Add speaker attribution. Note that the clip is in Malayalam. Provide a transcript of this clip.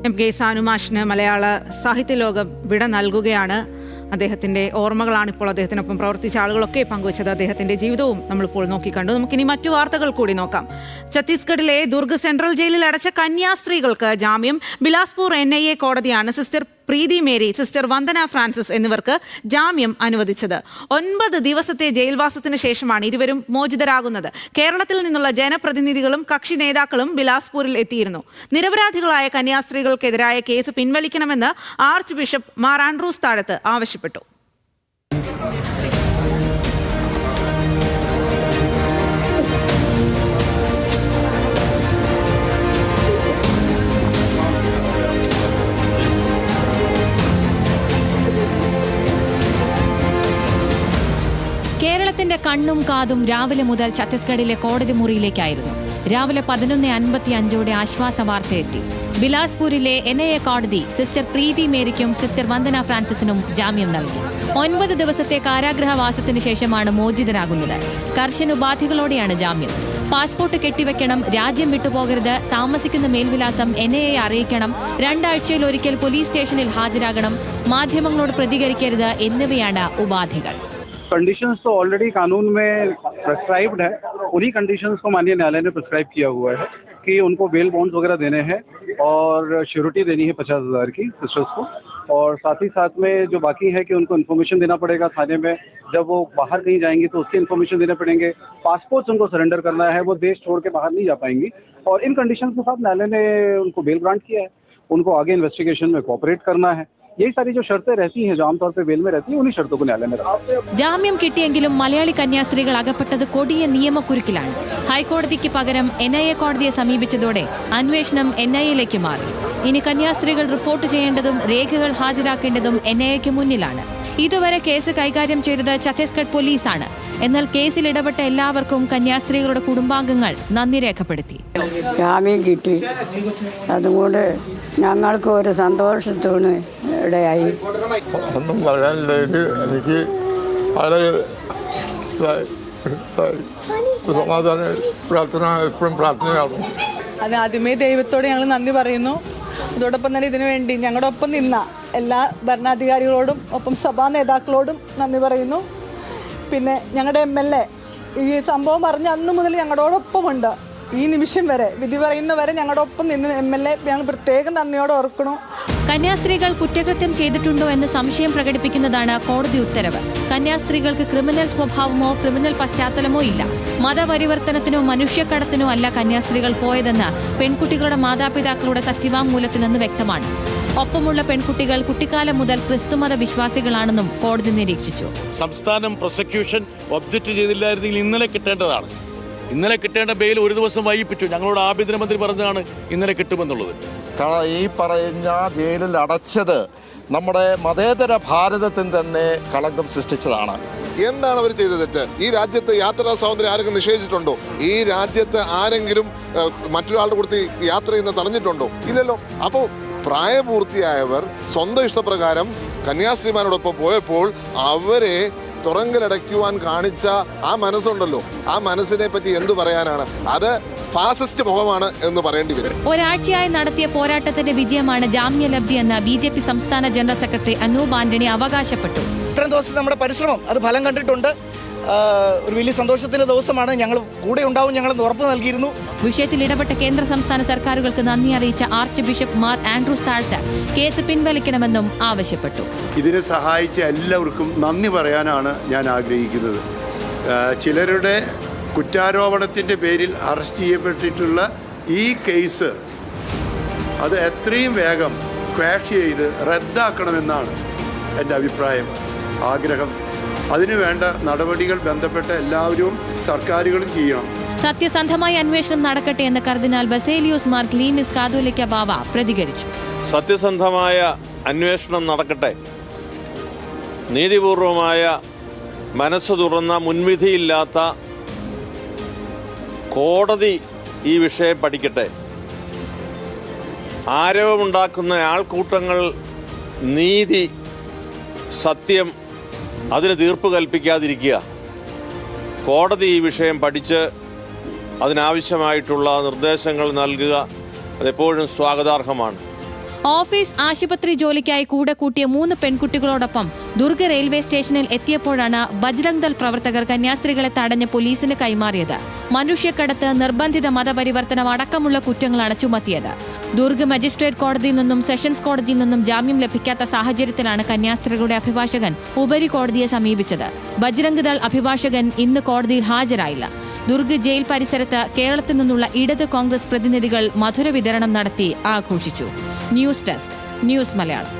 Speaker 1: എം കെ സാനുമാഷിന് മലയാള സാഹിത്യ ലോകം വിട നൽകുകയാണ്. അദ്ദേഹത്തിന്റെ ഓർമ്മകളാണ് ഇപ്പോൾ അദ്ദേഹത്തിനൊപ്പം പ്രവർത്തിച്ച ആളുകളൊക്കെ പങ്കുവച്ചത്. അദ്ദേഹത്തിന്റെ ജീവിതവും നമ്മളിപ്പോൾ നോക്കിക്കണ്ടു. നമുക്കിനി മറ്റു വാർത്തകൾ കൂടി നോക്കാം. ഛത്തീസ്ഗഡിലെ ദുർഗ് സെൻട്രൽ ജയിലിൽ അടച്ച കന്യാസ്ത്രീകൾക്ക് ജാമ്യം. ബിലാസ്പൂർ NIA കോടതിയാണ് സിസ്റ്റർ പ്രീതി മേരി, സിസ്റ്റർ വന്ദന ഫ്രാൻസിസ് എന്നിവർക്ക് ജാമ്യം അനുവദിച്ചത്. 9 ദിവസത്തെ ജയിൽവാസത്തിന് ശേഷമാണ് ഇരുവരും മോചിതരാകുന്നത്. കേരളത്തിൽ നിന്നുള്ള ജനപ്രതിനിധികളും കക്ഷി നേതാക്കളും ബിലാസ്പൂരിൽ എത്തിയിരുന്നു. നിരപരാധികളായ കന്യാസ്ത്രീകൾക്കെതിരായ കേസ് പിൻവലിക്കണമെന്ന് ആർച്ച് ബിഷപ്പ് മാർ ആൻഡ്രൂസ് താഴത്ത് ആവശ്യപ്പെട്ടു.
Speaker 2: കേരളത്തിന്റെ കണ്ണും കാതും രാവിലെ മുതൽ ഛത്തീസ്ഗഡിലെ കോടതി മുറിയിലേക്കായിരുന്നു. രാവിലെ 11:55 ആശ്വാസ വാർത്തയെത്തി. ബിലാസ്പൂരിലെ NIA കോടതി സിസ്റ്റർ പ്രീതി മേരിക്കും സിസ്റ്റർ വന്ദന ഫ്രാൻസിസിനും ജാമ്യം നൽകി. 9 ദിവസത്തെ കാരാഗ്രഹവാസത്തിന് ശേഷമാണ് മോചിതരാകുന്നത്. കർശന ഉപാധികളോടെയാണ് ജാമ്യം. പാസ്പോർട്ട് കെട്ടിവെക്കണം, രാജ്യം വിട്ടുപോകരുത്, താമസിക്കുന്ന മേൽവിലാസം NIA അറിയിക്കണം, 2 ആഴ്ചയിലൊരിക്കൽ പോലീസ് സ്റ്റേഷനിൽ ഹാജരാകണം, മാധ്യമങ്ങളോട് പ്രതികരിക്കരുത് എന്നിവയാണ് ഉപാധികൾ.
Speaker 3: कंडीशंस तो ऑलरेडी कानून में प्रिस्क्राइब्ड है. उन्हीं कंडीशंस को माननीय न्यायालय ने प्रिस्क्राइब किया हुआ है कि उनको बेल बॉन्ड्स वगैरह देने हैं और श्योरिटी देनी है 50,000 की सिस्टर्स को, और साथ ही साथ में जो बाकी है कि उनको इन्फॉर्मेशन देना पड़ेगा थाने में. जब वो बाहर कहीं जाएंगी तो उसके इन्फॉर्मेशन देने पड़ेंगे. पासपोर्ट उनको सरेंडर करना है, वो देश छोड़ के बाहर नहीं जा पाएंगी. और इन कंडीशन के साथ न्यायालय ने उनको बेल ग्रांट किया है. उनको आगे इन्वेस्टिगेशन में कोऑपरेट करना है. यही सारी जो शर्तें रहती हैं जो आमतौर पे बेल में रहती हैं, उन्हीं शर्तों को न्यायालय में रखा.
Speaker 2: ജാമ്യം കിട്ടിയെങ്കിലും മലയാളി കന്യാസ്ത്രീകൾ അകപ്പെട്ടത് കൊടിയ നിയമക്കുരുക്കിലാണ്. ഹൈക്കോടതിക്ക് പകരം NIA കോടതിയെ സമീപിച്ചതോടെ അന്വേഷണം NIAയിലേക്ക് മാറി. ഇനി കന്യാസ്ത്രീകൾ റിപ്പോർട്ട് ചെയ്യേണ്ടതും രേഖകൾ ഹാജരാക്കേണ്ടതും NIAയ്ക്ക് മുന്നിലാണ്. ഇതുവരെ കേസ് കൈകാര്യം ചെയ്തത് ഛത്തീസ്ഗഡ് പോലീസാണ്. എന്നാൽ കേസിൽ ഇടപെട്ട എല്ലാവർക്കും കന്യാസ്ത്രീകളുടെ കുടുംബാംഗങ്ങൾ നന്ദി രേഖപ്പെടുത്തി.
Speaker 4: ജാമ്യം കിട്ടി, അതുകൊണ്ട് ഞങ്ങൾക്ക് ഒരു സന്തോഷത്തോടെ ഇടയായി.
Speaker 5: ഒന്നും പറയാനില്ല. എനിക്ക് വളരെ സമാധാന പ്രാർത്ഥന എപ്പോഴും പ്രാർത്ഥനയാണ്.
Speaker 6: അത് ആദ്യമേ ദൈവത്തോട് ഞങ്ങൾ നന്ദി പറയുന്നു. അതോടൊപ്പം തന്നെ ഇതിനു വേണ്ടി ഞങ്ങളുടെ ഒപ്പം നിന്ന എല്ലാ ഭരണാധികാരികളോടും ഒപ്പം സഭാ നേതാക്കളോടും നന്ദി പറയുന്നു. പിന്നെ ഞങ്ങളുടെ MLA ഈ സംഭവം അറിഞ്ഞ അന്ന് മുതൽ ഞങ്ങളോടൊപ്പമുണ്ട്. ഈ നിമിഷം വരെ വിധി പറയുന്നവരെ ഞങ്ങളുടെ ഒപ്പം നിന്ന് MLA ഞങ്ങൾ പ്രത്യേകം നന്ദിയോടെ ഓർക്കണം.
Speaker 2: കന്യാസ്ത്രീകൾ കുറ്റകൃത്യം ചെയ്തിട്ടുണ്ടോ എന്ന് സംശയം പ്രകടിപ്പിക്കുന്നതാണ് കോടതി ഉത്തരവ്. കന്യാസ്ത്രീകൾക്ക് ക്രിമിനൽ സ്വഭാവമോ ക്രിമിനൽ പശ്ചാത്തലമോ ഇല്ല. മതപരിവർത്തനത്തിനോ മനുഷ്യക്കടത്തിനോ അല്ല കന്യാസ്ത്രീകൾ പോയതെന്ന് പെൺകുട്ടികളുടെ മാതാപിതാക്കളുടെ സത്യവാങ്മൂലത്തിൽ നിന്ന് വ്യക്തമാണ്. ഒപ്പമുള്ള പെൺകുട്ടികൾ കുട്ടിക്കാലം മുതൽ ക്രിസ്തുമത വിശ്വാസികളാണെന്നും കോടതി നിരീക്ഷിച്ചു.
Speaker 7: സംസ്ഥാനം പ്രോസിക്യൂഷൻ ഒബ്ജക്റ്റ് ചെയ്തില്ലായിരുന്നെങ്കിൽ ഇന്നലെ കിട്ടേണ്ടതാണ്. ഇന്നലെ കിട്ടേണ്ട ബെയിൽ ഒരു ദിവസം വൈകിപ്പിച്ചു. ഞങ്ങളോട് ആഭ്യന്തരമന്ത്രി പറഞ്ഞതാണ് ഇന്നലെ കിട്ടുമെന്നുള്ളത്.
Speaker 5: ഈ പറയുന്ന ജയിലിൽ അടച്ചത് നമ്മുടെ മതേതര ഭാരതത്തിന് തന്നെ കളങ്കം സൃഷ്ടിച്ചതാണ്.
Speaker 8: എന്താണ് അവർ ചെയ്ത തെറ്റ്? ഈ രാജ്യത്ത് യാത്രാ സ്വാതന്ത്ര്യം ആരെങ്കിലും നിഷേധിച്ചിട്ടുണ്ടോ? ഈ രാജ്യത്ത് ആരെങ്കിലും മറ്റൊരാളുടെ കൊടുത്ത് യാത്ര ചെയ്യുന്ന തടഞ്ഞിട്ടുണ്ടോ? ഇല്ലല്ലോ. അപ്പോൾ പ്രായപൂർത്തിയായവർ സ്വന്തം ഇഷ്ടപ്രകാരം കന്യാസ്ത്രീമാരോടൊപ്പം പോയപ്പോൾ അവരെ തുറങ്കലടയ്ക്കുവാൻ കാണിച്ച ആ മനസ്സുണ്ടല്ലോ, ആ മനസ്സിനെ പറ്റി എന്തു പറയാനാണ്? അത് ഫാസിസ്റ്റ് മുഖമാണ് എന്ന് പറയേണ്ടി വരും.
Speaker 2: ഒരാഴ്ചയായി നടത്തിയ പോരാട്ടത്തിന്റെ വിജയമാണ് ജാമ്യലബ്ധിയെന്ന് BJP സംസ്ഥാന ജനറൽ സെക്രട്ടറി അനൂപ് ആന്റണി അവകാശപ്പെട്ടു.
Speaker 9: ഇത്രയും ദിവസം നമ്മുടെ പരിശ്രമം അത് ഫലം കണ്ടിട്ടുണ്ട്. ഒരു വലിയ സന്തോഷത്തിന്റെ ദിവസമാണ്. ഞങ്ങൾ കൂടെ ഉണ്ടാവും, ഞങ്ങൾ ഉറപ്പ് നൽകിയിരുന്നു.
Speaker 2: വിഷയത്തിൽ ഇടപെട്ട കേന്ദ്ര സംസ്ഥാന സർക്കാരുകൾക്ക് നന്ദി അറിയിച്ച ആർച്ച് ബിഷപ്പ് മാർ ആൻഡ്രൂസ് താഴത്ത് കേസ് പിൻവലിക്കണമെന്നും ആവശ്യപ്പെട്ടു.
Speaker 10: ഇതിനെ സഹായിച്ച എല്ലാവർക്കും നന്ദി പറയാനാണ് ഞാൻ ആഗ്രഹിക്കുന്നത്. ചിലരുടെ കുറ്റാരോപണത്തിൻ്റെ പേരിൽ അറസ്റ്റ് ചെയ്യപ്പെട്ടിട്ടുള്ള ഈ കേസ് അത് എത്രയും വേഗം ക്വാഷ് ചെയ്ത് റദ്ദാക്കണമെന്നാണ് എൻ്റെ അഭിപ്രായം, ആഗ്രഹം. അതിനുവേണ്ട നടപടികൾ ബന്ധപ്പെട്ട എല്ലാവരും സർക്കാരുകളും ചെയ്യണം.
Speaker 2: സത്യസന്ധമായ അന്വേഷണം നടക്കട്ടെ എന്ന് കർദിനാൾ ബസേലിയോസ് മാർ ക്ലീമിസ് കാതോലിക്ക ബാവ പ്രതികരിച്ചു.
Speaker 7: സത്യസന്ധമായ അന്വേഷണം നടക്കട്ടെ. നീതിപൂർവമായ മനസ്സ് തുറന്ന മുൻവിധിയില്ലാത്ത കോടതി ഈ വിഷയം പഠിക്കട്ടെ. ആരവമുണ്ടാക്കുന്ന ആൾക്കൂട്ടങ്ങൾ നീതി, സത്യം അതിന് തീർപ്പ് കൽപ്പിക്കാതിരിക്കുക. കോടതി ഈ വിഷയം പഠിച്ച് അതിനാവശ്യമായിട്ടുള്ള നിർദ്ദേശങ്ങൾ നൽകുക. അതെപ്പോഴും സ്വാഗതാർഹമാണ്.
Speaker 2: ഓഫീസ് ആശുപത്രി ജോലിക്കായി കൂടെ കൂട്ടിയ 3 പെൺകുട്ടികളോടൊപ്പം ദുർഗ് റെയിൽവേ സ്റ്റേഷനിൽ എത്തിയപ്പോഴാണ് ബജ്രംഗ് ദൾ പ്രവർത്തകർ കന്യാസ്ത്രീകളെ തടഞ്ഞ് പോലീസിന് കൈമാറിയത്. മനുഷ്യക്കടത്ത്, നിർബന്ധിത മതപരിവർത്തനം അടക്കമുള്ള കുറ്റങ്ങളാണ് ചുമത്തിയത്. ദുർഗ് മജിസ്ട്രേറ്റ് കോടതിയിൽ നിന്നും സെഷൻസ് കോടതിയിൽ നിന്നും ജാമ്യം ലഭിക്കാത്ത സാഹചര്യത്തിലാണ് കന്യാസ്ത്രീകളുടെ അഭിഭാഷകൻ ഉപരി കോടതിയെ സമീപിച്ചത്. ബജ്രംഗ് ദൾ അഭിഭാഷകൻ ഇന്ന് കോടതിയിൽ ഹാജരായില്ല. ദുർഗ് ജയിൽ പരിസരത്ത് കേരളത്തിൽ നിന്നുള്ള ഇടത് കോൺഗ്രസ് പ്രതിനിധികൾ മധുര വിതരണം നടത്തി ആഘോഷിച്ചു. News desk, news Malayalam.